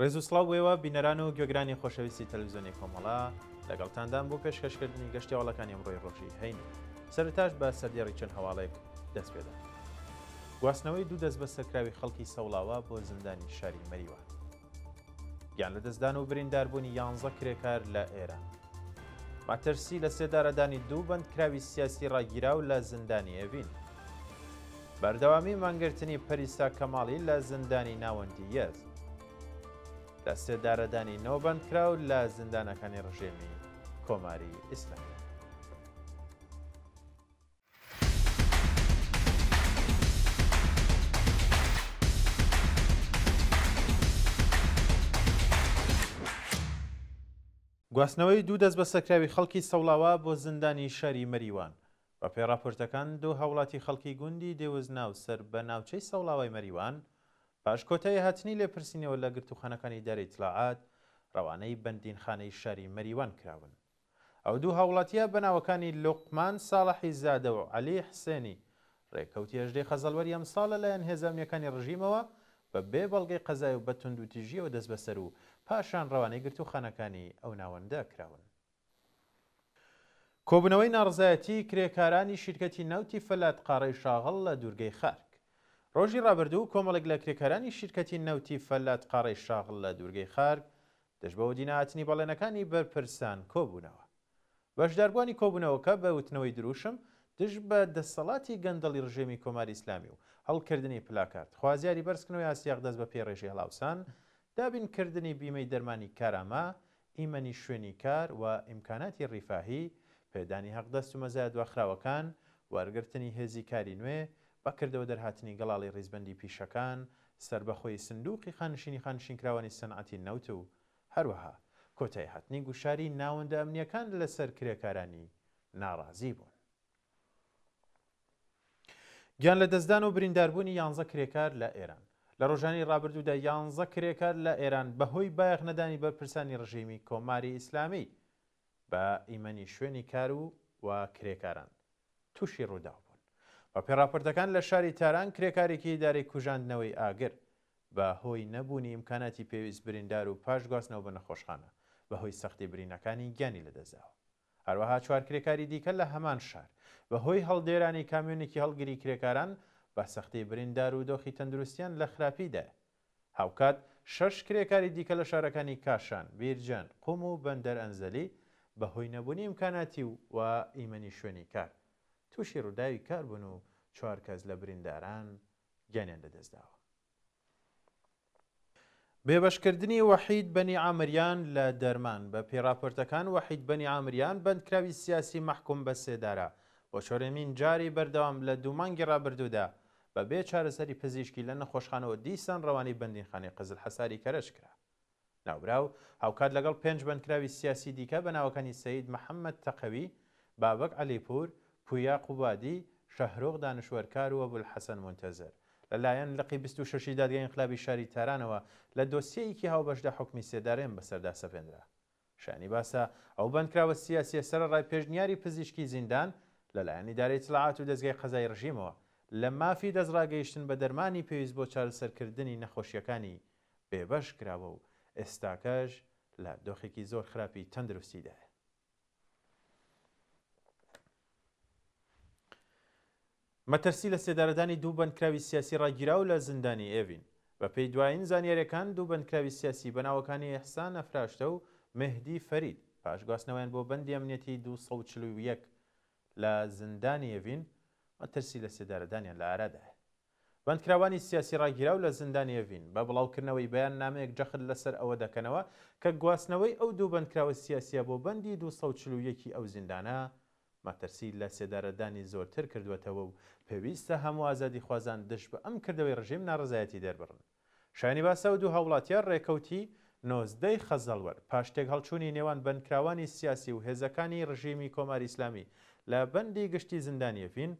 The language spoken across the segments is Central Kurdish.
ڕێز و سڵاو بووەوە بینەران و گوێگرانی خۆشەویستی تەلەڤیزیۆنی کۆمەڵا لەگەڵتاندان بۆ پێشکەشکردنی گەشتی هەواڵەکانی ئەمڕۆی ڕۆژی هەین. سەرەتاش بە سەردێڕی چەند هەواڵێک دەست پێدا. گواستنەوەی دوو دەست بە سەرکراوی خەڵکی سەوڵاوە بۆ زیندانی شاری مەریوان. گیان لە دەستدان و برینداربوونی 11 کرێکار لە ئێران. ماترسی لە سێدارەدانی دوو بەندکراوی سیاسی ڕاگیراو لە زیندانی ئەڤین. بەردەوامی مانگرتنی پەریسا کەماڵی لە زیندانی ناوەندی یەز. لە سێدارەدانی نۆبەندکراو لە زیندانەکانی ڕژێمی کۆماری ئیسلامی. گواستنەوەی دوو دەست بە سەرکراوی خەڵکی سەوڵاوە بۆ زیندانی شاری مەریوان. بە پێڕاپۆرتەکان دوو هاوڵاتی خەڵکی گوندی دێوزناو سەر بە ناوچەی سەوڵاوای مەریوان پاش کۆتایی هاتنی لێپرسینەوە لە گرتوخانەکانی دارەی ئیتلاعات ڕەوانەی بەندینخانەی شاری مەریوان کراون. ئەو دوو هاوڵاتیە بەناوەکانی لوقمان ساڵحی زادە و عەلی حسێنی ڕێکەوتی هێژدەی خەزەڵوەری ئەمساڵ لەلایەن هێزە ئەمنیەکانی ڕژیمەوە بە بێ بەڵگەی قەزای و بە توندوتیژیەوە دەست بەسەر و پاشان ڕەوانەی گرتوخانەکانی ئەو ناوەندە کراون. کۆبوونەوەی ناڕزایەتی کرێکارانی شیرکەتی نەوتی فەلات قاڕەی شاغڵ لە دوورگەی خارک. ڕۆژی ڕابردوو کۆمەڵێک لە کرێکارانی شیرکەتی نەوتی فەلات قاڕەی شاغڵ لە دوورگەی خارک دەست بە دیناهاتنی بەڵێنەکانی بەرپرسان کۆبوونەوە. بەشداربووانی کۆبوونەوەکە بە وتنەوەی دروشم دژ بە دەسەڵاتی گەندەڵی ڕژێمی کۆماری ئیسلامی و هەڵکردنی پلاکارد خوازیاری بەرزکردنەوەی ئاسیاق دەست بە پێڕێژی هەڵاوسان، دابینکردنی بیمەی دەرمانی کارامە، ئیمەنی شوێنی کار و ئیمکاناتی ڕیفاهی، پێدانی حەقدەست و مەزایە دواخراوەکان، وەرگرتنی هێزی کاری نوێ، بەکردەوە دەرهاتنی گەڵاڵی ڕیزبەندی پیشەکان، سربەخۆی سندوقی خانشینکراوانی سەنعەتی نەوت و هەروەها کۆتایی هاتنی گوشاری ناوەندە ئەمنیەکان لەسەر کرێکارانی ناڕازی بوون. گیان لە دەستدان و برینداربوونی 11 کرێکار لە ئێران. لە ڕۆژانی ڕابردوودا 11 کرێکار لە ئێران بەهۆی بایەخ نەدانی بەرپرسانی ڕژیمی کۆماری ئیسلامی بە ئیمەنی شوێنی کار و کرێکاران تووشی ڕووداو بوون. بە پێڕاپۆرتەکان لە شاری تاران کرێکارێکی ئیدارەی کوژاندنەوەی ئاگر بە هۆی نەبوونی ئیمکاناتی پێویست بریندار و پاش گواستنەوە بە نەخۆشخانە بەهۆی سەختی برینەکانی گیانی لەدەستداوە. هەروەها چوار کرێکاری دیکە لە هەمان شار بەهۆی هەڵدێرانی کامیۆنێکی هەڵگری کرێکاران بە سەختی بریندار و دۆخی تەندروستیان لە خراپیدایە. هاوکات 6 کرێکاری دیکە لە شارەکانی کاشان، بیرجان، قوم و بەندەر ئەنزەلی بەهۆی نەبوونی ئیمکاناتی و ئیمەنی شوێنی کار تووشی ڕووداوی کار بوون و 4 کەس لە برینداران گیانیان لەدەستداوە. بێبەشکردنی وەحید بەنی عامریان لە دەرمان. بە پێڕاپۆرتەکان وەحید بەنی عامریان بەندکراوی سیاسی مەحکوم بە سێدارە بۆ چۆرەمین جاری بەردەوام لە دوو مانگی ڕابردوودا بە بێ چارەسەری پزیشکی لە نەخۆشخانەوە دیسان ڕەوانەی بەندینخانەی قزل حەساری کەرەش کرا. ناوبراو هاوکات لەگەڵ 5 بەندکراوی سیاسی دیکە بە ناوەکانی سەید محەممەد تەقەوی، بابک عەلیپور، پویا قوبادی، شەهرۆغ دانشوەرکار و ئەبولحەسەن مونتەزەر لەلایەن لقی 26 دادگای ئینقلابی شاری تارانەوە لە دۆسیەیەکی هاوبەشدا حکمی سێدارەیان بەسەردا سەپێنرا. شانی باسە ئەو بەندکراوە سیاسیە سەرەڕای پێشنیاری پزیشکی زیندان لەلایەن ئیدارەی اطلاعات و دەستگای قەزای ڕژیمەوە لە مافی دەستڕاگەیشتن بە دەرمانی پێویست بۆ چارەسەرکردنی نەخۆشیەکانی بێبەش کراوە و ئێستاکەش لە دۆخێکی زۆر خراپی تەندروستیدایە. مەترسی لە سێدارەدانی دوو بەندکراوی سیاسی ڕاگیراو لە زیندانی ئێڤین. بە پێی دوایین زانیاریەکان دوو بەندکراوی سیاسی بەناوەکانی ئێحسان ئەفراشتە و مهدی فەرید پاش گواستنەوەیان بۆ بەندی ئەمنیەتی 241 لە زیندانی ئێڤین مەترسی لە سێدارەدانیان لە ئارادایە. بەندکراوانی سیاسی ڕاگیراو لە زیندانی ئێڤین بە بڵاوکردنەوەی بەیان نامەیەک جەخت لەسەر ئەوە دەکەنەوە کە گواستنەوەی ئەو دوو بەندکراوە سیاسیە بۆ بەندی 241 ئەو زیندانە مەترسی لە سێدارەدانی زۆرتر کردوێتەوە و پێویستە هەموو ئازادی خوازان دش بە ئەم کردەوەی ڕژیم ناڕزایەتی دەربڕن. شانی باسە و دوو هاوڵاتیان ڕێکەوتی 19 خەزەڵوەر پاشتێک هەڵچوونی نێوان بەندکراوانی سیاسی و هێزەکانی ڕژیمی کۆماری ئیسلامی لە بەندی گشتی زیندانی ئێڤین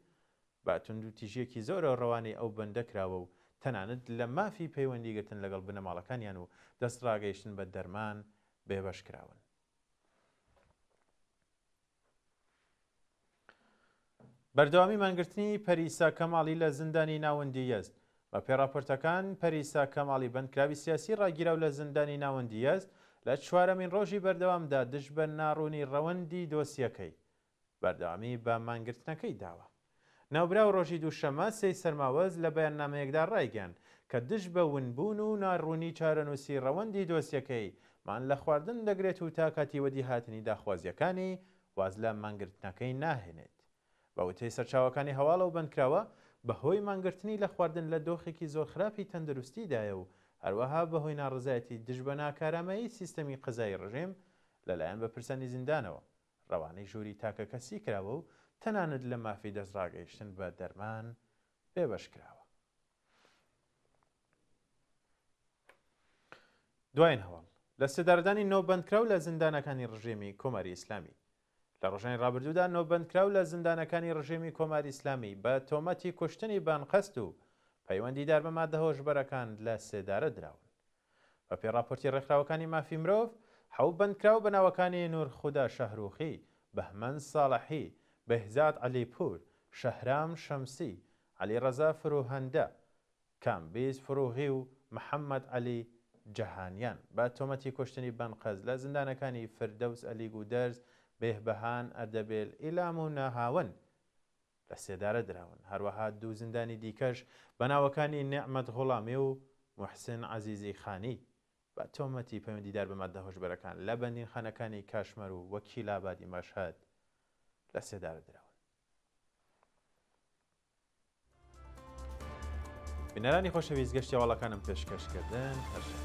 بە توندوتیژیەکی زۆرە ڕەوانەی ئەو بەندە کراوە و تەنانەت لە مافی پەیوەندیگرتن لەگەڵ بنەماڵەکانیان و دەستڕاگەیشتن بە دەرمان بێبەش کراون. بەردەوامی مانگرتنی پەریسا کەماڵی لە زیندانی ناوەندی یەزد بە پێڕاپۆرتەکان پەریسا کەماڵی بەندکراوی سیاسی ڕاگیراو لە زیندانی ناوەندیەز لە 4مین ڕۆژی بەردەوامدا دژ بە ناڕوونی ڕەوەندی دۆسیەکەی بەردەوامی بە مانگرتنەکەی داوە. ناوبراو ڕۆژی دووشەمە سەی سەرماوەز لە بەیاننامەیەکدا ڕایگەیاند کە دژ بە ونبوون و ناڕوونی چارەنووسی ڕەوەندی دۆسیەکەی مان لە خواردن دەگرێت و تا کاتی وەدی هاتنی داخوازیەکانی واز لە مانگرتنەکەی ناهێنێت. بە وتەی سەرچاوەکانی هەواڵە و بەندکراوە بەهۆی مانگرتنی لە خواردن لە دۆخێکی زۆر خراپی تەندروستیدایە و هەروەها بەهۆی ناڕزایەتی دژ بە ناکارامەیی سیستەمی قەزای ڕژێم لەلایەن بەپرسانی زیندانەوە ڕەوانەی ژووری تاکە کەسی کراوە و تەنانەت لە مافی دەستڕاگەیشتن بە دەرمان بێبەش کراوە. دوایین هەواڵ لە سێدارەدانی نۆبەندکراو لە زیندانەکانی ڕژێمی کۆماری ئیسلامی. لە ڕۆژانی ڕابردوودا نۆبەندکراو لە زیندانەکانی ڕژێمی کۆماری ئیسلامی بە تۆمەتی کوشتنی بانقەست و پەیوەندیدار بە مادە هۆشبەرەکان لە سێدارە دراون. بە پێڕاپۆرتی ڕێکخراوەکانی مافی مرۆڤ 7 بەندکراو بە ناوەکانی نورخودا شەهروخی، بەهمەند ساڵحی، بەهزاد عەلیپور، شەهرام شەمسی، عەلیڕەزا فروهەندە، کامبیز فروغی و محەممەد عەلی جەهانیان بە تۆمەتی کوشتنی بانقەز لە زیندانەکانی فردەوس ئەلی گودەرز، بێهبەهان، ئەردەبێل، ئیلام و ناهاوەند لە سێدارە دراون. هەروەها دوو زیندانی دیکەش بە ناوەکانی نێعمەت غوڵامی و موحسن عەزیزی خانی بە تۆمەتی پەیوەندیدار بە مادە هۆشبەرەکان لە بەندیخانەکانی کاشمەر و وەکیلابادی مەشهەد لە سێدارە دراون. بینەرانی خۆشەویست گەشتی هەواڵەکانم پێشکەشکردن هەرشە.